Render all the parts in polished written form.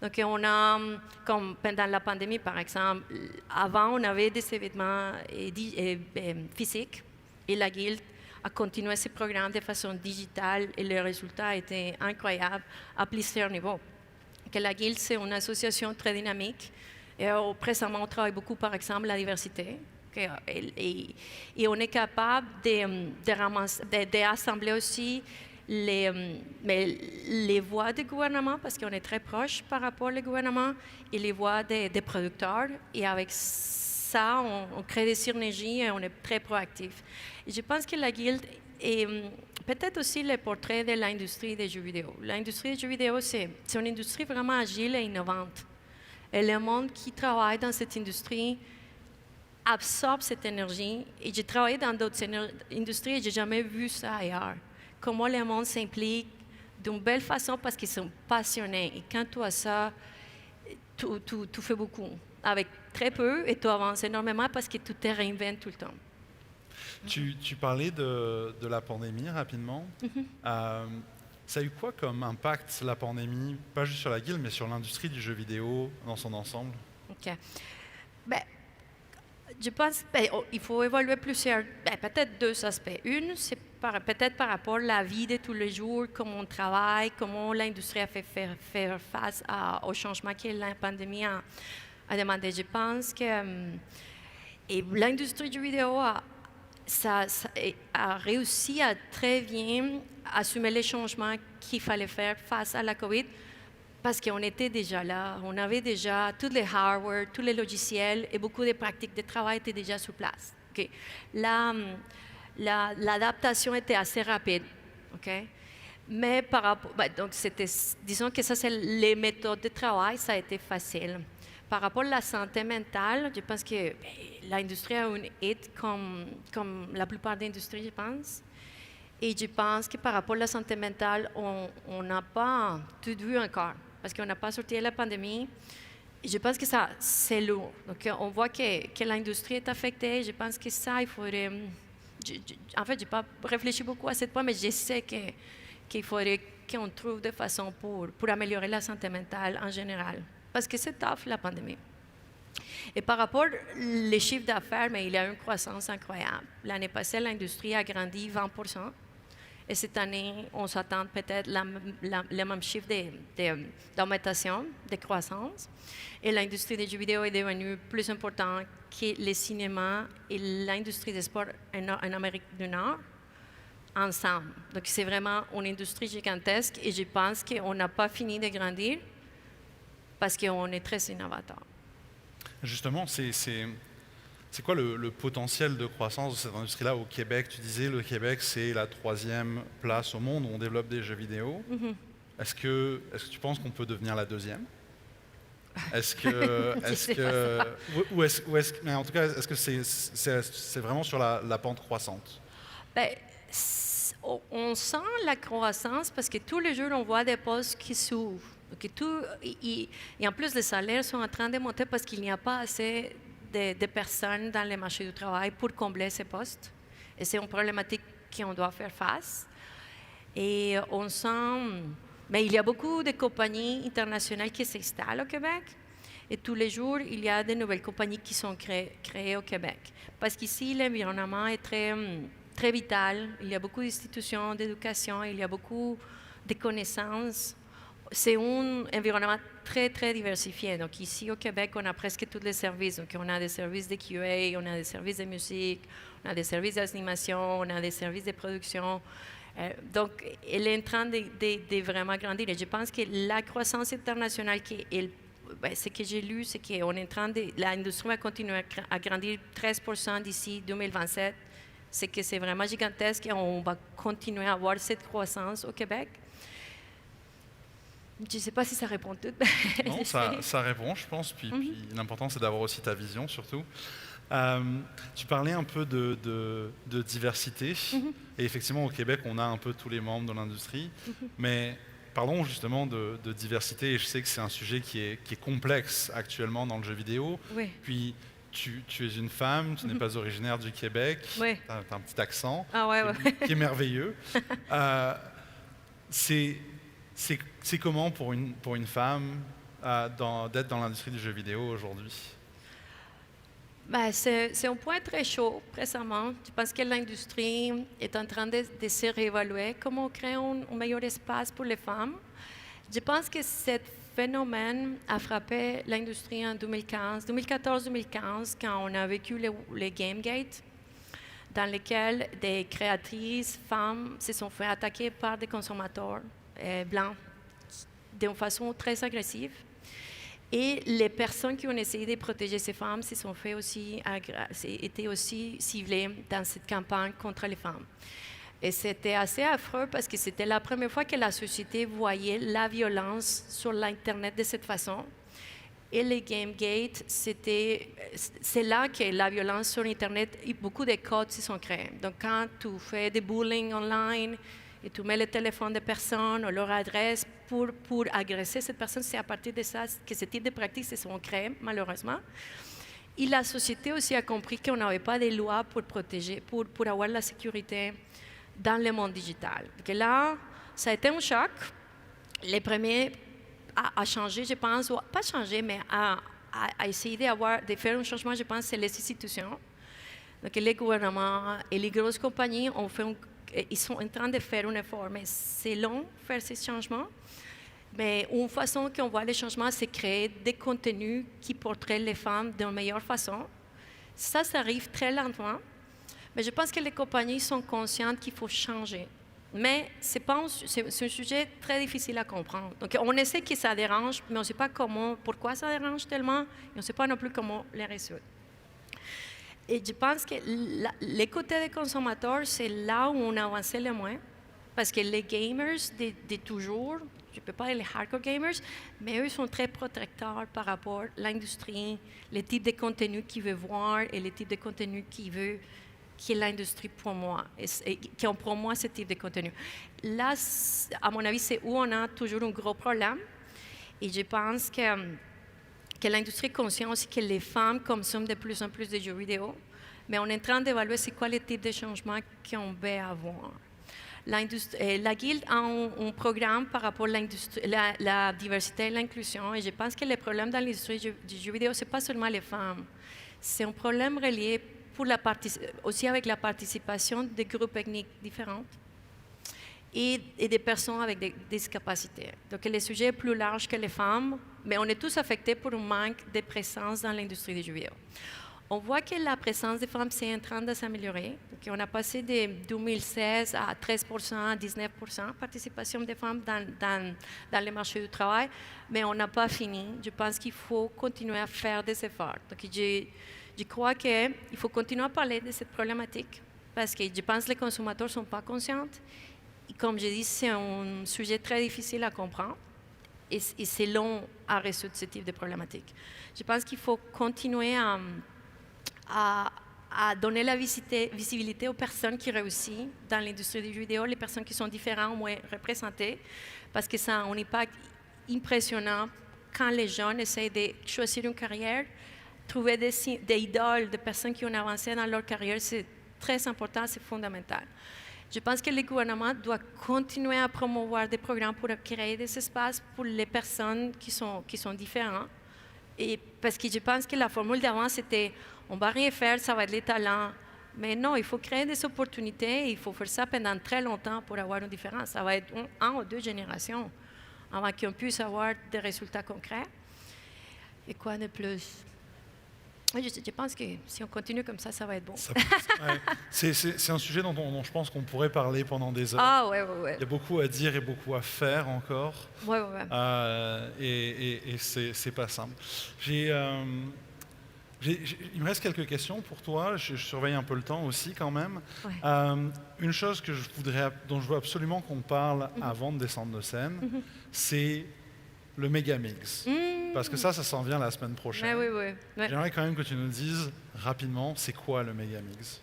Donc, on a, comme pendant la pandémie, par exemple, avant, on avait des événements physiques et la Guilde a continué ce programme de façon digitale et les résultats étaient incroyables à plusieurs niveaux. Que la Guilde, c'est une association très dynamique. Et précédemment, on travaille beaucoup, par exemple, la diversité. Et on est capable d'assembler aussi les voix du gouvernement, parce qu'on est très proche par rapport au gouvernement, et les voix des producteurs. Et avec ça, on crée des synergies et on est très proactif. Et je pense que la Guilde est peut-être aussi le portrait de l'industrie des jeux vidéo. L'industrie des jeux vidéo, c'est une industrie vraiment agile et innovante. Et le monde qui travaille dans cette industrie absorbe cette énergie. Et j'ai travaillé dans d'autres industries et je n'ai jamais vu ça ailleurs. Comment le monde s'implique d'une belle façon parce qu'ils sont passionnés. Et quand tu as ça, tu fais beaucoup. Avec très peu et tu avances énormément parce que tu te réinventes tout le temps. Tu parlais de la pandémie rapidement. Ça a eu quoi comme impact la pandémie, pas juste sur la Guilde, mais sur l'industrie du jeu vidéo dans son ensemble? OK. Ben, je pense qu'il faut évaluer plusieurs, peut-être deux aspects. Une, c'est peut-être par rapport à la vie de tous les jours, comment on travaille, comment l'industrie a fait faire face au changement que la pandémie a demandé. Je pense que l'industrie du vidéo a réussi à très bien assumer les changements qu'il fallait faire face à la COVID. Parce qu'on était déjà là, on avait déjà tous les hardware, tous les logiciels et beaucoup de pratiques de travail étaient déjà sur place. Okay. L'adaptation était assez rapide. Okay. Mais par rapport, donc disons que ça c'est les méthodes de travail, ça a été facile. Par rapport à la santé mentale, je pense que l'industrie a une aide comme la plupart des industries, je pense. Et je pense que par rapport à la santé mentale, on n'a pas tout vu encore, parce qu'on n'a pas sorti de la pandémie. Et je pense que ça, c'est lourd. Donc, on voit que l'industrie est affectée. Je pense que ça, il faudrait... en fait, je n'ai pas réfléchi beaucoup à ce point, mais je sais qu'il faudrait qu'on trouve des façons pour améliorer la santé mentale en général. Parce que c'est tough, la pandémie. Et par rapport aux chiffres d'affaires, mais il y a une croissance incroyable. L'année passée, l'industrie a grandi 20%. Et cette année, on s'attend peut-être le même chiffre d'augmentation, de croissance. Et l'industrie des jeux vidéo est devenue plus importante que le cinéma et l'industrie des sports en Amérique du Nord ensemble. Donc, c'est vraiment une industrie gigantesque et je pense qu'on n'a pas fini de grandir parce qu'on est très innovateur. Justement, c'est quoi le potentiel de croissance de cette industrie-là au Québec? Tu disais le Québec, c'est la 3e place au monde où on développe des jeux vidéo. Est-ce que tu penses qu'on peut devenir la 2e? Mais en tout cas, est-ce que c'est vraiment sur la pente croissante? On sent la croissance parce que tous les jours, on voit des postes qui s'ouvrent. Et en plus, les salaires sont en train de monter parce qu'il n'y a pas assez de personnes dans le marché du travail pour combler ces postes. Et c'est une problématique qu'on doit faire face. Et on sent... Mais il y a beaucoup de compagnies internationales qui s'installent au Québec. Et tous les jours, il y a de nouvelles compagnies qui sont créées au Québec. Parce qu'ici, l'environnement est très vital. Il y a beaucoup d'institutions d'éducation, il y a beaucoup de connaissances. C'est un environnement très, très diversifié. Donc ici au Québec, on a presque tous les services. Donc on a des services de QA, on a des services de musique, on a des services d'animation, on a des services de production. Donc elle est en train de vraiment grandir. Et je pense que la croissance internationale, ce que j'ai lu, c'est qu'on est en train l'industrie va continuer à grandir 13% d'ici 2027. C'est que c'est vraiment gigantesque et on va continuer à avoir cette croissance au Québec. Je ne sais pas si ça répond tout. Non, ça répond, je pense. Puis l'important, c'est d'avoir aussi ta vision, surtout. Tu parlais un peu de diversité. Et effectivement, au Québec, on a un peu tous les membres de l'industrie. Mais parlons justement de diversité. Et je sais que c'est un sujet qui est complexe actuellement dans le jeu vidéo. Oui. Puis, tu es une femme, tu n'es pas originaire du Québec. Oui. Tu as un petit accent qui est merveilleux. C'est comment pour une femme d'être dans l'industrie du jeu vidéo aujourd'hui? Ben, c'est un point très chaud récemment. Je pense que l'industrie est en train de se réévaluer. Comment créer un meilleur espace pour les femmes? Je pense que ce phénomène a frappé l'industrie en 2014-2015, quand on a vécu les GameGate, dans lesquels des créatrices femmes se sont fait attaquer par des consommateurs blancs d'une façon très agressive. Et les personnes qui ont essayé de protéger ces femmes se sont fait aussi, étaient aussi ciblées dans cette campagne contre les femmes. Et c'était assez affreux parce que c'était la première fois que la société voyait la violence sur l'Internet de cette façon. Et les GameGate, c'est là que la violence sur Internet, beaucoup de codes se sont créés. Donc quand tu fais des bullying online et tu mets le téléphone des personnes ou leur adresse pour agresser cette personne, c'est à partir de ça que ce type de pratiques se sont créées, malheureusement. Et la société aussi a compris qu'on n'avait pas de loi pour protéger, pour avoir la sécurité dans le monde digital. Donc là, ça a été un choc. Les premiers à changer, je pense, ou pas changer, mais à essayer de faire un changement, je pense, c'est les institutions. Donc les gouvernements et les grosses compagnies ils sont en train de faire un effort, mais c'est long faire ces changements. Mais une façon qu'on voit les changements, c'est créer des contenus qui porteraient les femmes d'une meilleure façon. Ça arrive très lentement, mais je pense que les compagnies sont conscientes qu'il faut changer. Mais c'est un sujet très difficile à comprendre. Donc on essaie que ça dérange, mais on ne sait pas pourquoi ça dérange tellement, et on ne sait pas non plus comment les résoudre. Et je pense que les côtés des consommateurs, c'est là où on a avancé le moins, parce que les gamers de toujours, je ne peux pas dire les hardcore gamers, mais eux sont très protecteurs par rapport à l'industrie, les types de contenus qu'ils veulent voir et les types de contenus qu'ils veulent que l'industrie promeut, et qui ont promeut ce type de contenu. Là, à mon avis, c'est où on a toujours un gros problème. Et je pense que l'industrie est consciente aussi que les femmes consomment de plus en plus de jeux vidéo, mais on est en train d'évaluer c'est quoi le type de changement qu'on veut avoir. La Guilde a un programme par rapport à la diversité et l'inclusion, et je pense que le problème dans l'industrie du jeu vidéo, ce n'est pas seulement les femmes, c'est un problème relié aussi avec la participation des groupes ethniques différents et des personnes avec des discapacités. Donc le sujet est plus large que les femmes, mais on est tous affectés par un manque de présence dans l'industrie du jeu vidéo. On voit que la présence des femmes est en train de s'améliorer. On a passé de 2016 à 13%, à 19% de participation des femmes dans les marchés du travail, mais on n'a pas fini. Je pense qu'il faut continuer à faire des efforts. Donc, je crois qu'il faut continuer à parler de cette problématique parce que je pense que les consommateurs ne sont pas conscients. Et comme je dis, c'est un sujet très difficile à comprendre et c'est long à résoudre ce type de problématique. Je pense qu'il faut continuer à donner la visibilité aux personnes qui réussissent dans l'industrie du jeu vidéo, les personnes qui sont différentes ou moins représentées, parce que ça a un impact impressionnant quand les jeunes essayent de choisir une carrière. Trouver des idoles, des personnes qui ont avancé dans leur carrière, c'est très important, c'est fondamental. Je pense que le gouvernement doit continuer à promouvoir des programmes pour créer des espaces pour les personnes qui sont différentes. Et parce que je pense que la formule d'avant, c'était on va rien faire, ça va être les talents. Mais non, il faut créer des opportunités, il faut faire ça pendant très longtemps pour avoir une différence. Ça va être un ou deux générations avant qu'on puisse avoir des résultats concrets. Et quoi de plus? Je pense que si on continue comme ça va être bon. Ouais. C'est un sujet dont je pense qu'on pourrait parler pendant des heures. Ah ouais. Il y a beaucoup à dire et beaucoup à faire encore. Ouais. Et c'est pas simple. Il me reste quelques questions pour toi. Je surveille un peu le temps aussi quand même. Ouais. Une chose dont je veux absolument qu'on parle avant de descendre de scène, c'est le Megamix. Parce que ça s'en vient la semaine prochaine. Ouais. J'aimerais quand même que tu nous dises rapidement, c'est quoi le Megamix?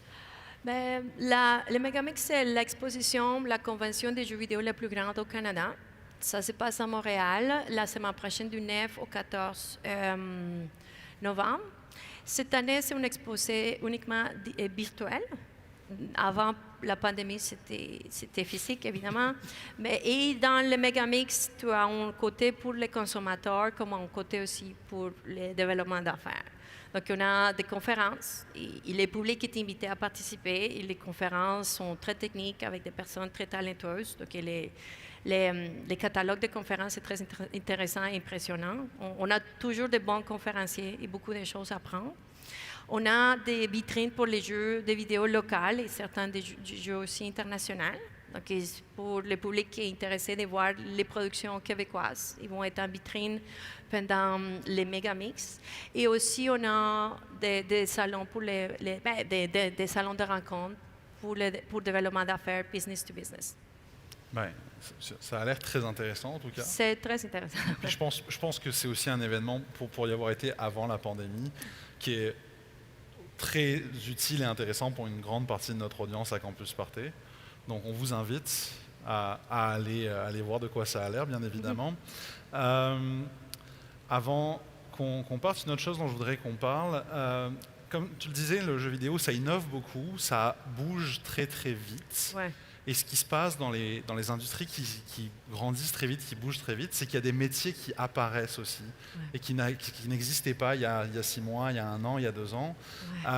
Le Megamix, c'est l'exposition, la convention des jeux vidéo la plus grande au Canada. Ça se passe à Montréal, la semaine prochaine du 9 au 14 novembre. Cette année, c'est un exposé uniquement virtuel. avant la pandémie, c'était physique, évidemment. Et dans le Megamix, tu as un côté pour les consommateurs, comme un côté aussi pour le développement d'affaires. Donc, on a des conférences, et le public est invité à participer, et les conférences sont très techniques avec des personnes très talentueuses. Donc, les catalogues de conférences sont très intéressants et impressionnants. On a toujours de bons conférenciers et beaucoup de choses à apprendre. On a des vitrines pour les jeux de vidéo locaux et certains des jeux aussi internationaux. Donc, pour le public qui est intéressé de voir les productions québécoises, ils vont être en vitrine pendant les Megamix. Et aussi, on a des salons pour des salons de rencontres pour le développement d'affaires business to business. Ouais, ça a l'air très intéressant en tout cas. C'est très intéressant. Puis je pense que c'est aussi un événement pour y avoir été avant la pandémie qui est très utile et intéressant pour une grande partie de notre audience à Campus Party. Donc on vous invite à aller voir de quoi ça a l'air, bien évidemment. Avant qu'on parte, une autre chose dont je voudrais qu'on parle, comme tu le disais, le jeu vidéo, ça innove beaucoup, ça bouge très très vite. Ouais. Et ce qui se passe dans les industries qui grandissent très vite, qui bougent très vite, c'est qu'il y a des métiers qui apparaissent aussi et qui n'existaient pas il y a 6 mois, il y a 1 an, il y a 2 ans. Ouais.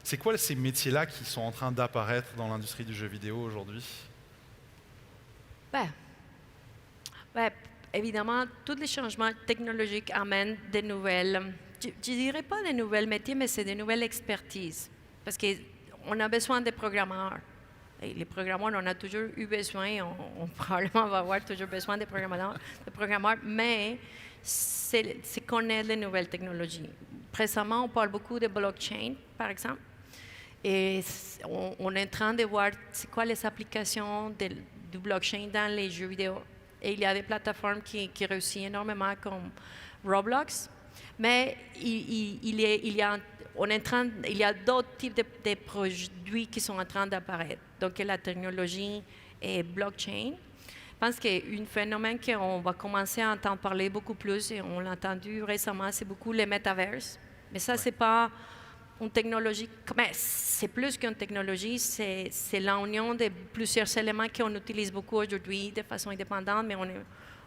C'est quoi ces métiers-là qui sont en train d'apparaître dans l'industrie du jeu vidéo aujourd'hui? Évidemment, tous les changements technologiques amènent des nouvelles, je ne dirais pas des nouvelles métiers, mais c'est des nouvelles expertises. Parce qu'on a besoin de programmeurs. Et les programmeurs, on a toujours eu besoin, on probablement va avoir toujours besoin de programmeurs, mais c'est connaître les nouvelles technologies. Récemment, on parle beaucoup de blockchain, par exemple, et on est en train de voir c'est quoi les applications du blockchain dans les jeux vidéo. Et il y a des plateformes qui réussissent énormément comme Roblox, mais il y a d'autres types de produits qui sont en train d'apparaître. Donc, la technologie est blockchain. Je pense qu'un phénomène qu'on va commencer à entendre parler beaucoup plus, et on l'a entendu récemment, c'est beaucoup les metaverses. Mais ça, c'est pas une technologie, mais c'est plus qu'une technologie, c'est l'union de plusieurs éléments qu'on utilise beaucoup aujourd'hui de façon indépendante, mais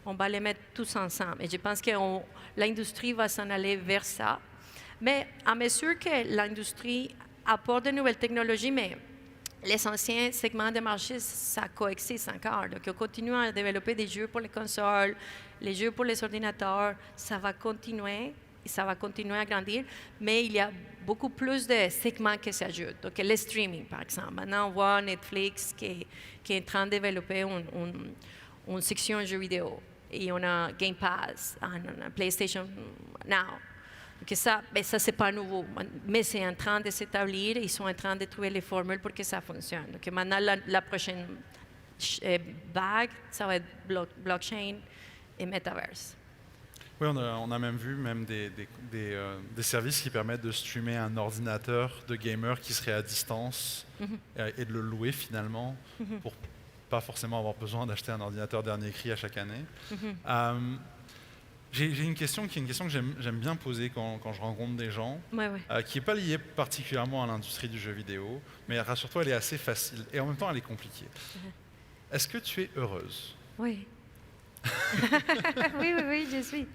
on va les mettre tous ensemble. Et je pense que l'industrie va s'en aller vers ça. Mais à mesure que l'industrie apporte de nouvelles technologies, mais les anciens segments de marché, ça coexiste encore. Donc, on continue à développer des jeux pour les consoles, les jeux pour les ordinateurs, ça va continuer. Et ça va continuer à grandir, mais il y a beaucoup plus de segments qui s'ajoutent. Donc, le streaming, par exemple. Maintenant, on voit Netflix qui est en train de développer une section jeux vidéo. Et on a Game Pass, on a PlayStation Now. Donc, ça c'est pas nouveau, mais c'est en train de s'établir. Ils sont en train de trouver les formules pour que ça fonctionne. Donc, maintenant, la prochaine vague, ça va être blockchain et metaverse. Oui, on a même vu des services qui permettent de streamer un ordinateur de gamer qui serait à distance et de le louer finalement pour pas forcément avoir besoin d'acheter un ordinateur dernier cri à chaque année. J'ai une question que j'aime bien poser quand je rencontre des gens, qui n'est pas liée particulièrement à l'industrie du jeu vidéo, mais rassure-toi, elle est assez facile et en même temps elle est compliquée. Est-ce que tu es heureuse? Oui. oui, je suis.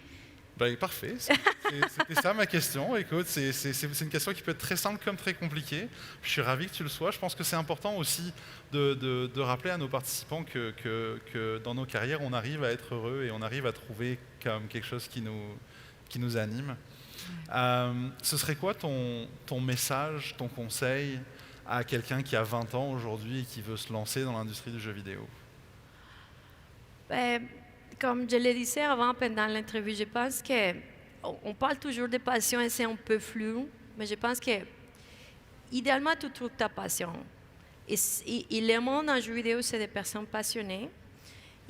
Ben, parfait, c'était ça ma question. Écoute, c'est une question qui peut être très simple comme très compliquée. Je suis ravi que tu le sois. Je pense que c'est important aussi de rappeler à nos participants que dans nos carrières, on arrive à être heureux et on arrive à trouver comme quelque chose qui nous anime. Ce serait quoi ton message, ton conseil à quelqu'un qui a 20 ans aujourd'hui et qui veut se lancer dans l'industrie du jeu vidéo? Comme je le disais avant pendant l'interview, je pense qu'on parle toujours de passion et c'est un peu flou, mais je pense que idéalement, tu trouves ta passion. Et le monde en jeu vidéo, c'est des personnes passionnées.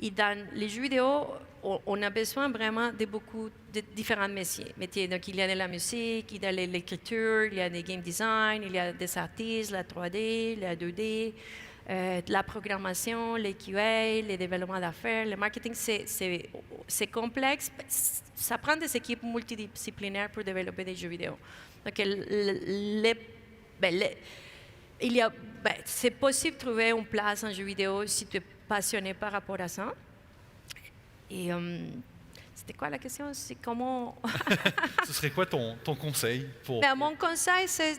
Et dans les jeux vidéo, on a besoin vraiment de beaucoup de différents métiers. Donc, il y a de la musique, il y a de l'écriture, il y a des game design, il y a des artistes, la 3D, la 2D. De la programmation, les QA, les développements d'affaires, le marketing, c'est complexe. Ça prend des équipes multidisciplinaires pour développer des jeux vidéo. Donc, c'est possible de trouver une place en jeu vidéo si tu es passionné par rapport à ça. Et c'était quoi la question? C'est comment... Ce serait quoi ton conseil pour... Mon conseil, c'est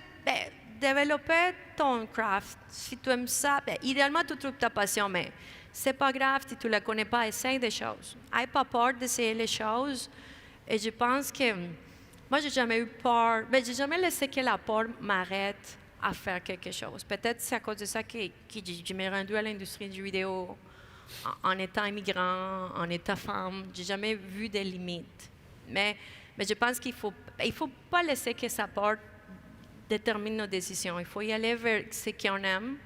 développer ton craft. Si tu aimes ça, idéalement, tu trouves ta passion, mais c'est pas grave si tu ne la connais pas, essaye des choses. N'aie pas peur d'essayer les choses. Et je pense que moi, j'ai jamais eu peur. J'ai jamais laissé que la peur m'arrête à faire quelque chose. Peut-être c'est à cause de ça que je m'ai rendue à l'industrie du vidéo en étant immigrant, en étant femme. J'ai jamais vu des limites. Mais je pense qu'il faut pas laisser que sa peur détermine nos décisions. Il faut y aller vers ce qu'on aime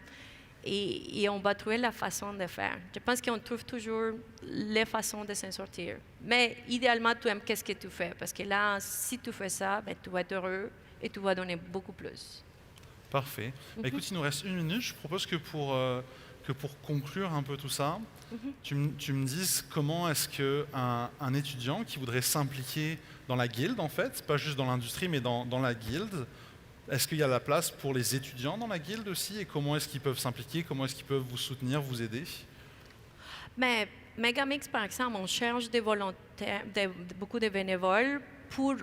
et on va trouver la façon de faire. Je pense qu'on trouve toujours les façons de s'en sortir. Mais idéalement, tu aimes qu'est-ce que tu fais. Parce que là, si tu fais ça, tu vas être heureux et tu vas donner beaucoup plus. Parfait. Écoute, il nous reste 1 minute. Je propose que pour conclure un peu tout ça, tu me dises comment est-ce qu'un étudiant qui voudrait s'impliquer dans la guilde, en fait, pas juste dans l'industrie, mais dans la guilde, est-ce qu'il y a la place pour les étudiants dans la guilde aussi? Et comment est-ce qu'ils peuvent s'impliquer? Comment est-ce qu'ils peuvent vous soutenir, vous aider? Mais Megamix, par exemple, on cherche des volontaires, beaucoup de bénévoles pour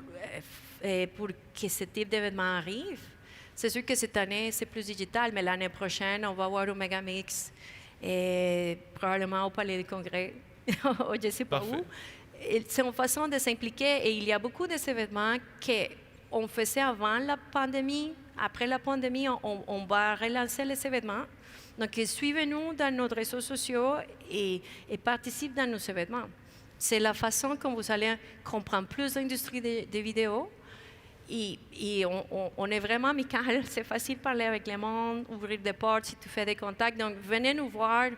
que ce type d'événement arrive. C'est sûr que cette année, c'est plus digital, mais l'année prochaine, on va avoir au Megamix et probablement au Palais des Congrès, je ne sais pas où. C'est une façon de s'impliquer et il y a beaucoup d'événements qu'on faisait avant la pandémie. Après la pandémie, on va relancer les événements. Donc, suivez-nous dans nos réseaux sociaux et participez dans nos événements. C'est la façon dont vous allez comprendre plus l'industrie des vidéos. Et on est vraiment amical. C'est facile de parler avec le monde, ouvrir des portes si tu fais des contacts. Donc, venez nous voir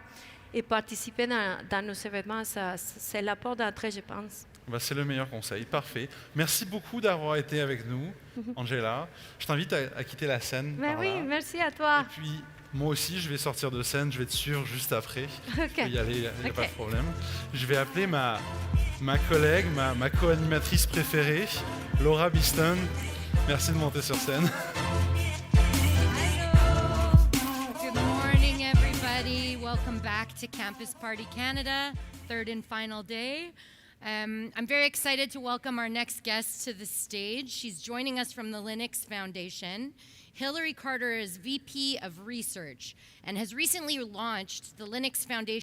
et participer dans nos événements. C'est la porte d'entrée, je pense. C'est le meilleur conseil. Parfait. Merci beaucoup d'avoir été avec nous, Angela. Je t'invite à quitter la scène. Oui, merci à toi. Et puis, moi aussi, je vais sortir de scène. Je vais te suivre juste après. Je vais y aller, il n'y a pas de problème. Je vais appeler ma collègue, ma co-animatrice préférée, Laura Biston. Merci de monter sur scène. Good morning, everybody. Welcome back to Campus Party Canada, third and final day. I'm very excited to welcome our next guest to the stage. She's joining us from the Linux Foundation. Hillary Carter is VP of Research and has recently launched the Linux Foundation